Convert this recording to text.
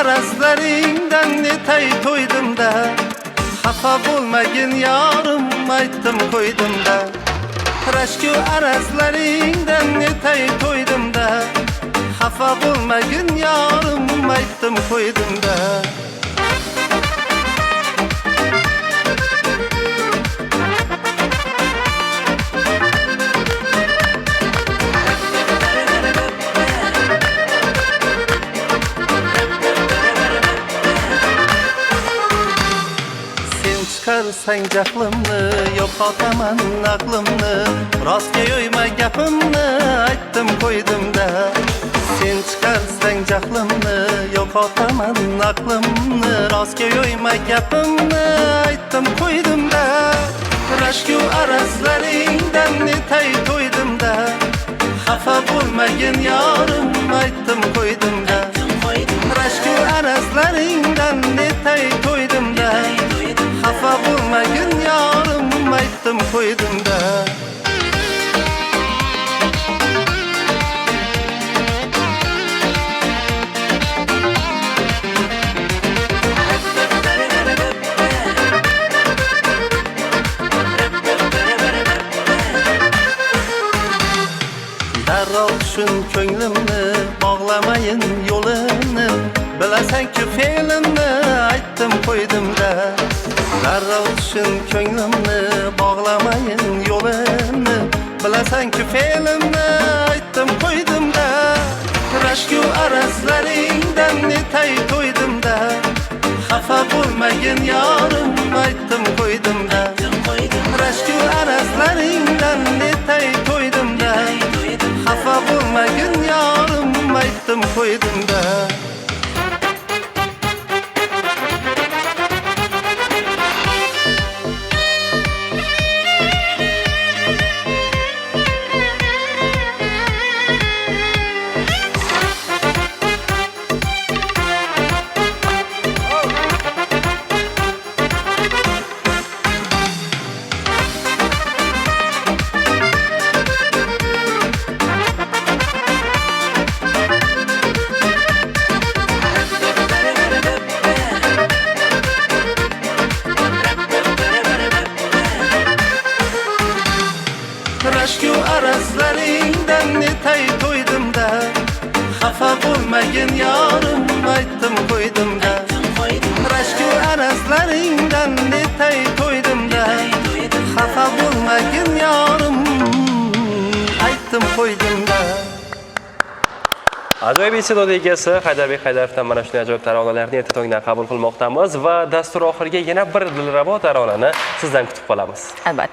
arazlaringdan netay to'ydimda, xafa bo'lmagin yorim aytdim qo'ydimda. Rashku arazlaringdan netay to'ydimda, xafa bo'lmagin yorim aytdim qo'ydimda. Çıkarsang jahlimni, yo'qotaman aqlimni, rostga yo'yma gapimni aytdim qo'ydimda. Sen chiqarsang jahlimni, yo'qotaman aqlimni, rostga yo'yma gapimni aytdim qo'ydimda. Rashku arazlaringdan netay to'ydimda, xafa bo'lmagin yorim aytdim qo'ydimda. Rashku arazlaringdan netay to'ydimda, xafa bo'lmagin yorim aytdim qo'ydimda. Darrov tushun ko'nglimni, bog'lamayin yo'lini, bilasan-ku fe'limni aytdim qo'ydimda. Darrov tushun ko'nglimni, bog'lamayin yo'lini, bilasan-ku fe'limni aytdim qo'ydimda. Rashku arazlaringdan netay to'ydimda, xafa bo'lmagin yorim aytdim qo'ydimda. Rashku arazlaringdan netay to'ydimda, xafa bo'lmagin yorim aytdim qo'ydimda. Rashku arazlaringdan netay to'ydimda, xafa bo'lmagin yorim aytdim qo'ydimda. Rashku arazlaringdan netay to'ydimda, xafa bo'lmagin yorim aytdim qo'ydimda. Ajoyib iste'dod egasi Haydarbek Haydarovdan mana shunday ajoyib taronalarni erta tongdan qabul qilmoqdamiz va dastur oxiriga yana bir dilrabo taronani sizdan kutib qolamiz. Albatta.